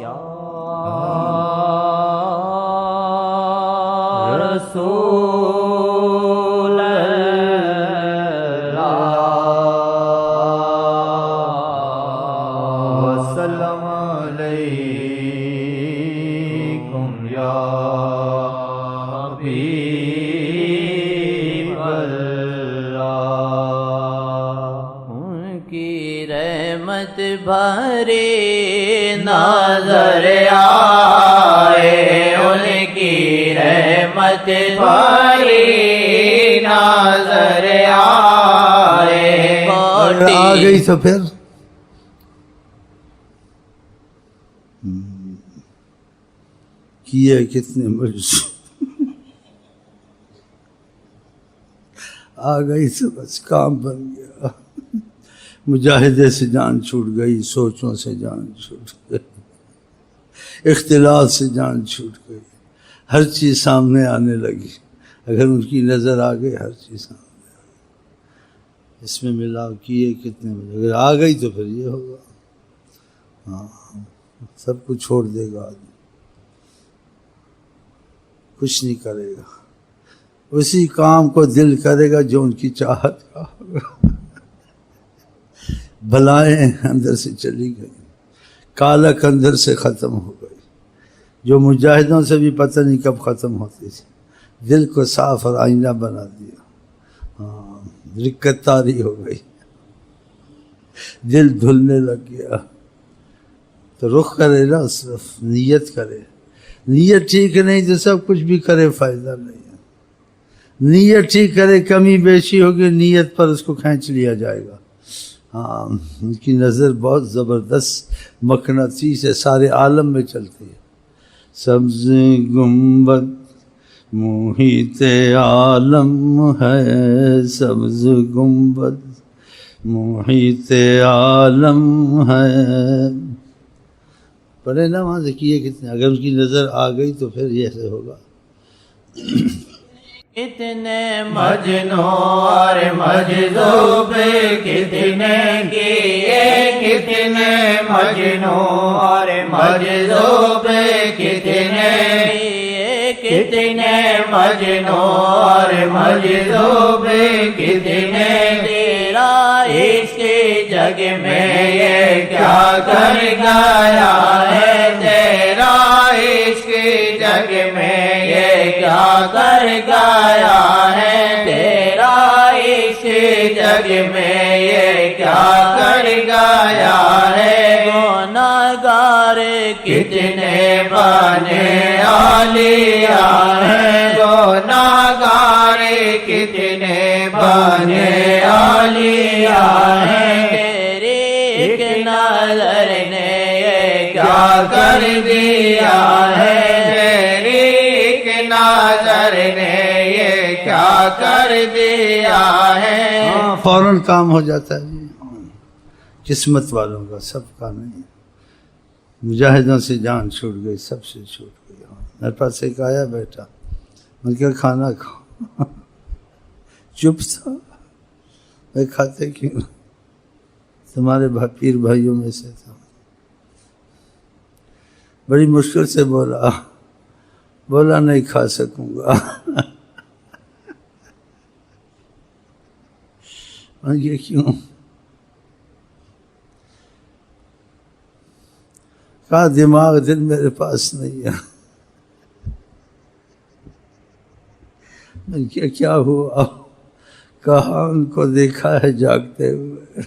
یا رسول اللہ وسلم علیکم یا حبیب اللہ۔ ان کی رحمت بھری نظر آئے، ان کی رحمت بھری نظر آئے، آ گئی تو پھر کیے کتنے مرض آ گئی تو بس کام بن گیا، مجاہدے سے جان چھوٹ گئی، سوچوں سے جان چھوٹ گئی، اختلاف سے جان چھوٹ گئی، ہر چیز سامنے آنے لگی۔ اگر ان کی نظر آ گئی ہر چیز سامنے آ گئی۔ اس میں ملاو کیے کتنے بجے، اگر آ گئی تو پھر یہ ہوگا، ہاں سب کچھ چھوڑ دے گا آدمی، کچھ نہیں کرے گا، اسی کام کو دل کرے گا جو ان کی چاہت کا ہوگا۔ بلائیں اندر سے چلی گئی، کالک اندر سے ختم ہو گئی، جو مجاہدوں سے بھی پتہ نہیں کب ختم ہوتی تھی، دل کو صاف اور آئینہ بنا دیا، ہاں رکت طاری ہو گئی، دل دھلنے لگ گیا۔ تو رخ کرے نا صرف، نیت کرے، نیت ٹھیک نہیں تو سب کچھ بھی کرے فائدہ نہیں ہے۔ نیت ٹھیک کرے، کمی بیشی ہوگی نیت پر اس کو کھینچ لیا جائے گا۔ ہاں ان کی نظر بہت زبردست مقناطیس ہے، سارے عالم میں چلتی ہے۔ سبز گنبد محیط عالم ہے، سبز گنبد محیط عالم ہے۔ پڑھے نا وہاں سے کیے کتنے، اگر ان کی نظر آ گئی تو پھر یہ ایسے ہوگا۔ کتنے مجنوں اور مجذوب کتنے کیے، کتنے مجنوں اور مجذوب کتنے کیے، کتنے مجنوں اور مجذوب کتنے، تیرا عشق جگ میں یہ کیا کر گیا ہے، تیرا عشق جگ میں یہ کیا کر گیا ہے، تیرا عشق جگ میں یہ کیا کر گیا ہے۔ گناہگار کتنے بنے اولیاء ہیں، گناہگار کتنے بنے اولیاء ہیں، تیری ایک نظر نے یہ کیا کر دیا ہے، تیری ایک نظر نے یہ کیا کر دیا ہے۔ فوراً کام ہو جاتا ہے جی، قسمت والوں کا، سب کا نہیں۔ مجاہدوں سے جان چھوٹ گئی، سب سے چھوٹ گئی۔ میرے پاس ایک آیا بیٹا، میں کیا کھانا کھاؤ، چپ تھا، میں کھاتے کیوں، تمہارے پیر بھائیوں میں سے تھا، بڑی مشکل سے بولا نہیں کھا سکوں گا۔ یہ کیوں، کہا دماغ دل میرے پاس نہیں ہے۔ کیا ہوا، کہا ان کو دیکھا ہے جاگتے ہوئے،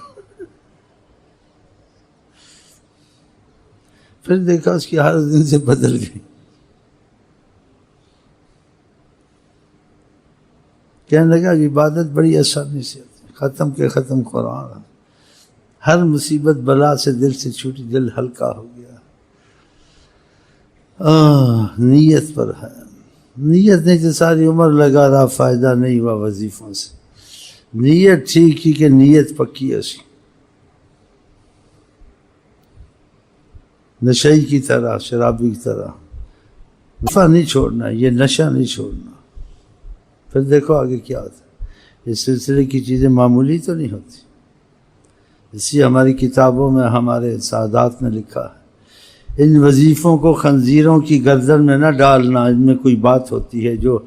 پھر دیکھا اس کی حالت دن سے بدل گئی۔ کہنے لگا عبادت بڑی آسانی سے ختم کے ختم قرآن، ہر مصیبت بلا سے دل سے چھوٹی، دل ہلکا ہو گیا۔ نیت پر ہے، نیت نہیں تو ساری عمر لگا رہا، فائدہ نہیں ہوا وظیفوں سے۔ نیت ٹھیک ہی کہ نیت پکی اسی، نشئی کی طرح، شرابی کی طرح نفع نہیں چھوڑنا، یہ نشہ نہیں چھوڑنا۔ پھر دیکھو آگے کیا ہوتا ہے۔ اس سلسلے کی چیزیں معمولی تو نہیں ہوتی، اسی ہماری کتابوں میں ہمارے سادات نے لکھا ہے ان وظیفوں کو خنزیروں کی گردن میں نہ ڈالنا، ان میں کوئی بات ہوتی ہے جو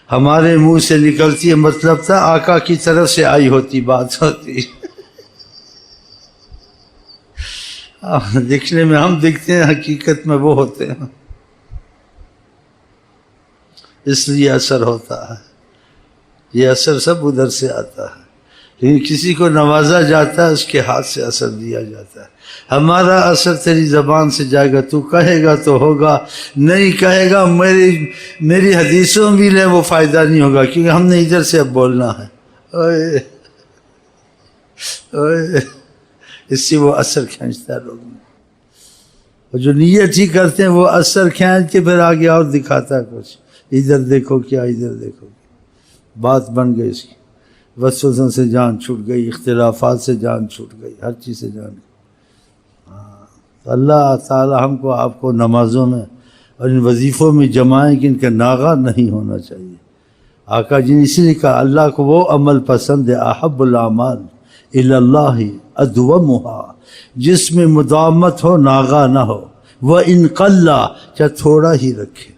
ہمارے منہ سے نکلتی ہے، مطلب تھا آقا کی طرف سے آئی ہوتی بات ہوتی دکھنے میں ہم دکھتے ہیں، حقیقت میں وہ ہوتے ہیں، اس لیے اثر ہوتا ہے، یہ اثر سب ادھر سے آتا ہے، لیکن کسی کو نوازا جاتا ہے اس کے ہاتھ سے اثر دیا جاتا ہے۔ ہمارا اثر تیری زبان سے جائے گا، تو کہے گا تو ہوگا، نہیں کہے گا میری حدیثوں بھی لیں وہ فائدہ نہیں ہوگا، کیونکہ ہم نے ادھر سے اب بولنا ہے، اوئے اوئے، اس سے وہ اثر کھینچتا ہے لوگوں میں، اور جو نیت ہی کرتے ہیں وہ اثر کھینچ کے پھر آگے اور دکھاتا ہے کچھ، ادھر دیکھو کیا، ادھر دیکھو کیا، بات بن گئی اس کی، وسوسوں سے جان چھوٹ گئی، اختلافات سے جان چھوٹ گئی، ہر چیز سے جان۔ اللہ تعالی ہم کو آپ کو نمازوں میں اور ان وظیفوں میں جمائیں کہ ان کا ناغہ نہیں ہونا چاہیے۔ آقا جی نے اسی لیے کہا اللہ کو وہ عمل پسند ہے، احب الاعمال الی اللہ ادومھا، جس میں مداومت ہو، ناغہ نہ ہو، وَإِن قَلَّ، چاہے تھوڑا ہی رکھے،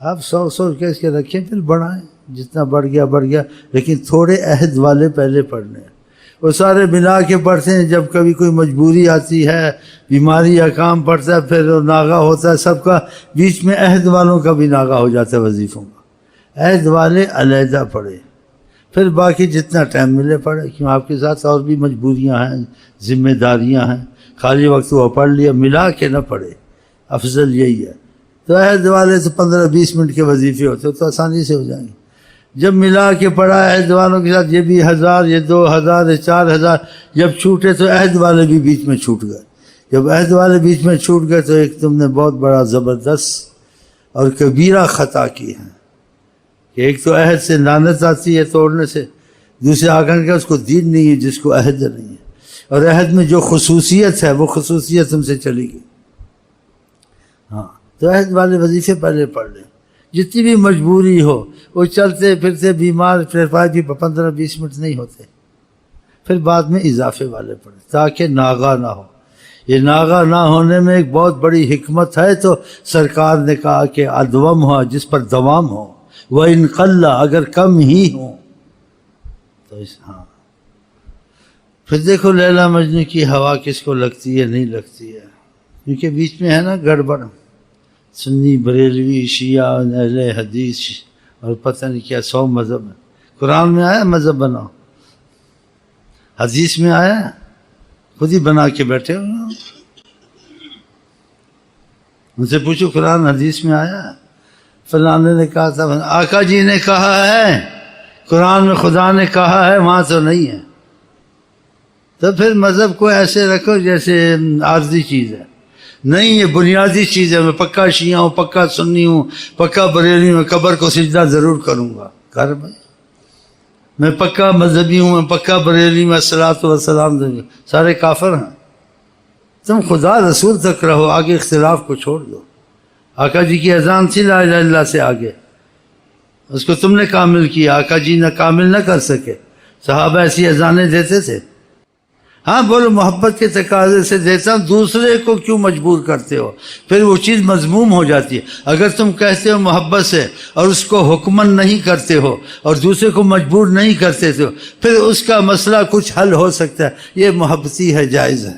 آپ 100 کیس کے رکھیں پھر بڑھائیں، جتنا بڑھ گیا، لیکن تھوڑے عہد والے پہلے پڑھنے ہیں، وہ سارے ملا کے پڑھتے ہیں، جب کبھی کوئی مجبوری آتی ہے، بیماری یا کام پڑتا ہے، پھر ناغہ ہوتا ہے سب کا، بیچ میں عہد والوں کا بھی ناغہ ہو جاتا ہے وظیفوں کا، عہد والے علیحدہ پڑھے، پھر باقی جتنا ٹائم ملے پڑھے، کیوں آپ کے ساتھ اور بھی مجبوریاں ہیں، ذمہ داریاں ہیں، خالی وقت وہ پڑھ لیا، ملا کے نہ پڑھے، افضل یہی ہے۔ تو عہد والے تو 15-20 منٹ کے وظیفے ہوتے تو آسانی سے ہو جائیں گے، جب ملا کے پڑھا عہد والوں کے ساتھ، یہ بھی 1000، یہ 2000، یہ 4000، جب چھوٹے تو عہد والے بھی بیچ میں چھوٹ گئے، جب عہد والے بیچ میں چھوٹ گئے تو ایک تم نے بہت بڑا زبردست اور کبیرہ خطا کی ہے، کہ ایک تو عہد سے لعنت آتی ہے توڑنے سے، دوسرے آخر کہ اس کو دین نہیں ہے جس کو عہد نہیں ہے، اور عہد میں جو خصوصیت ہے وہ خصوصیت تم سے چلی گئی۔ ہاں تو عہد والے وظیفے پہلے پڑھ لیں، جتنی بھی مجبوری ہو، وہ چلتے پھرتے بیمار بھی 15-20 منٹ نہیں ہوتے، پھر بعد میں اضافے والے پڑھیں تاکہ ناغہ نہ ہو۔ یہ ناغہ نہ ہونے میں ایک بہت بڑی حکمت ہے، تو سرکار نے کہا کہ ادوم ہو، جس پر دوام ہو، وَإِن قَلَّ، اگر کم ہی ہوں تو ہاں۔ پھر دیکھو لیلا مجنوں کی ہوا کس کو لگتی ہے نہیں لگتی ہے، کیونکہ بیچ میں ہے نا گڑبڑ، سنی بریلوی شیعہ اہل حدیث اور پتہ نہیں کیا 100 مذہب ہے۔ قرآن میں آیا مذہب بناؤ، حدیث میں آیا، خود ہی بنا کے بیٹھے ہو، ان سے پوچھو قرآن حدیث میں آیا، فلانے نے کہا تھا، آقا جی نے کہا ہے، قرآن میں خدا نے کہا ہے، وہاں تو نہیں ہے، تو پھر مذہب کو ایسے رکھو جیسے عارضی چیز ہے، نہیں یہ بنیادی چیز ہے، میں پکا شیعہ ہوں، پکا سنی ہوں، پکا بریلوی ہوں، میں قبر کو سجدہ ضرور کروں گا، کر بھائی، میں پکا مذہبی ہوں، میں پکا بریلوی، میں الصلاۃ والسلام دوں گا، سارے کافر ہیں۔ تم خدا رسول تک رہو، آگے اختلاف کو چھوڑ دو۔ آقا جی کی اذان تھی لا الہ الا اللہ سے آگے، اس کو تم نے کامل کیا، آقا جی نے کامل نہ کر سکے، صحابہ ایسی اذانیں دیتے تھے، ہاں بولو محبت کے تقاضے سے دیتا ہوں، دوسرے کو کیوں مجبور کرتے ہو، پھر وہ چیز مذموم ہو جاتی ہے۔ اگر تم کہتے ہو محبت سے اور اس کو حکمن نہیں کرتے ہو اور دوسرے کو مجبور نہیں کرتے ہو، پھر اس کا مسئلہ کچھ حل ہو سکتا ہے، یہ محبتی ہے، جائز ہے،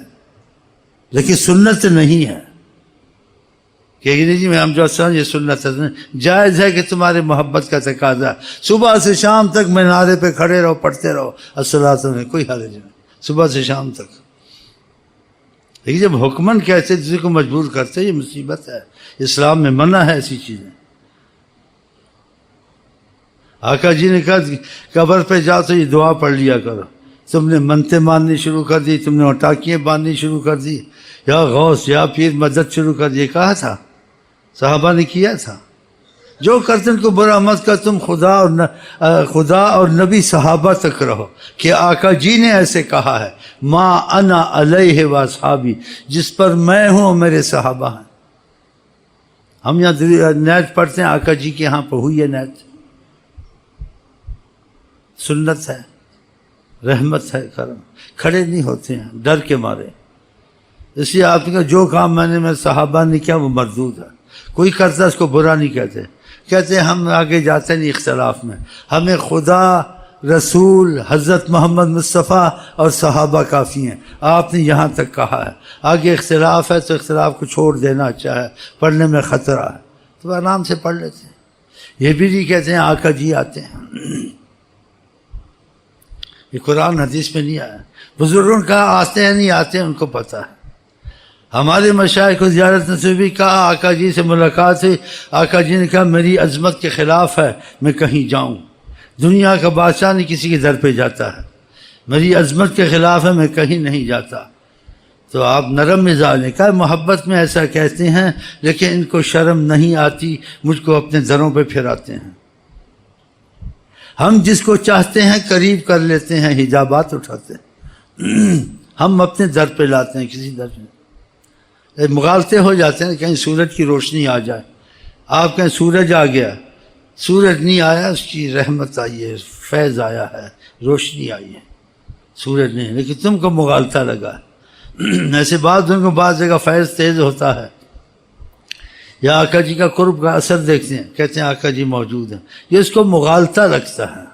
لیکن سنت نہیں ہے کہ نہیں جی میں ہم جو یہ سنت ہے، جائز ہے کہ تمہارے محبت کا تقاضا صبح سے شام تک مینارے پہ کھڑے رہو، پڑھتے رہو الصلاۃ میں، کوئی حرج نہیں، صبح سے شام تک، لیکن جب حکمن کہتے دوسرے کو مجبور کرتے، یہ مصیبت ہے، اسلام میں منع ہے ایسی چیزیں۔ آقا جی نے کہا قبر پہ جاؤ تو یہ دعا پڑھ لیا کرو، تم نے منتیں ماننی شروع کر دی، تم نے ٹاکیاں باندھنی شروع کر دی، یا غوث یا پیر مدد شروع کر دی، کہا تھا صحابہ نے کیا تھا، جو کرتے ان کو برا مت کر، تم خدا اور نبی صحابہ تک رہو، کہ آقا جی نے ایسے کہا ہے، ما انا علیہ واصحابی، جس پر میں ہوں میرے صحابہ ہیں۔ ہم یہاں نیت پڑھتے ہیں، آقا جی کے یہاں پہ ہوئی ہے نیت، سنت ہے، رحمت ہے، کرم، کھڑے نہیں ہوتے ہیں ڈر کے مارے، اس لیے آپ نے کہا جو کام میں صحابہ نے کیا وہ مردود ہے، کوئی کرتا اس کو برا نہیں کہتے، کہتے ہیں ہم آگے جاتے نہیں اختلاف میں، ہمیں خدا، رسول، حضرت محمد مصطفیٰ اور صحابہ کافی ہیں، آپ نے یہاں تک کہا ہے، آگے اختلاف ہے تو اختلاف کو چھوڑ دینا اچھا ہے، پڑھنے میں خطرہ ہے تو آرام سے پڑھ لیتے ہیں۔ یہ بھی نہیں کہتے ہیں آقا جی آتے ہیں، یہ قرآن حدیث میں نہیں آیا، بزرگوں کا آتے ہیں نہیں آتے ہیں ان کو پتہ ہے۔ ہمارے مشائخ کو زیارت نصیب بھی کہا، آقا جی سے ملاقات ہوئی، آقا جی نے کہا میری عظمت کے خلاف ہے میں کہیں جاؤں، دنیا کا بادشاہ نہیں کسی کے در پہ جاتا ہے، میری عظمت کے خلاف ہے میں کہیں نہیں جاتا۔ تو آپ نرم مزاج نے کہا محبت میں ایسا کہتے ہیں لیکن ان کو شرم نہیں آتی، مجھ کو اپنے دروں پہ پھراتے ہیں۔ ہم جس کو چاہتے ہیں قریب کر لیتے ہیں، حجابات اٹھاتے ہیں، ہم اپنے در پہ لاتے ہیں کسی در پہ، مغالطے ہو جاتے ہیں کہیں سورج کی روشنی آ جائے، آپ کہیں سورج آ گیا، سورج نہیں آیا، اس کی رحمت آئی ہے، فیض آیا ہے، روشنی آئی ہے، سورج نہیں، لیکن تم کو مغالطہ لگا ہے۔ ایسے بعض جگہ فیض تیز ہوتا ہے، یا آقا جی کا قرب کا اثر دیکھتے ہیں، کہتے ہیں آقا جی موجود ہیں، یہ اس کو مغالطہ لگتا ہے،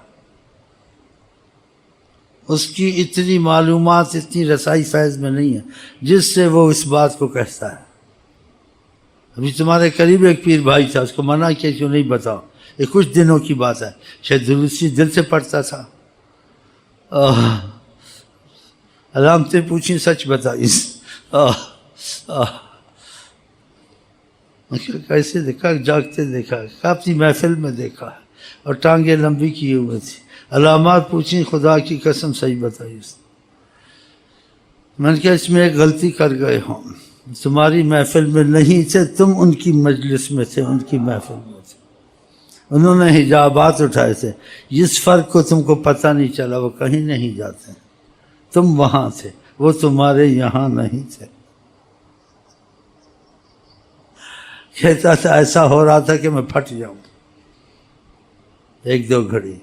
اس کی اتنی معلومات، اتنی رسائی فیض میں نہیں ہے جس سے وہ اس بات کو کہتا ہے۔ ابھی تمہارے قریب ایک پیر بھائی تھا، اس کو منع کیا کیوں نہیں بتاؤ، یہ کچھ دنوں کی بات ہے، شاید درستی دل سے پڑھتا تھا، علامتیں پوچھیں سچ بتائی، کیسے دیکھا، جاگتے دیکھا، اپنی محفل میں دیکھا اور ٹانگیں لمبی کیے ہوئے تھی، علامات پوچھیں، خدا کی قسم صحیح بتائی اس نے۔ میں نے کہا اس میں ایک غلطی کر گئے ہوں، تمہاری محفل میں نہیں تھے، تم ان کی مجلس میں تھے، ان کی محفل میں تھے، انہوں نے حجابات اٹھائے تھے، جس فرق کو تم کو پتہ نہیں چلا وہ کہیں نہیں جاتے، تم وہاں تھے، وہ تمہارے یہاں نہیں تھے۔ کہتا تھا ایسا ہو رہا تھا کہ میں پھٹ جاؤں، ایک دو گھڑی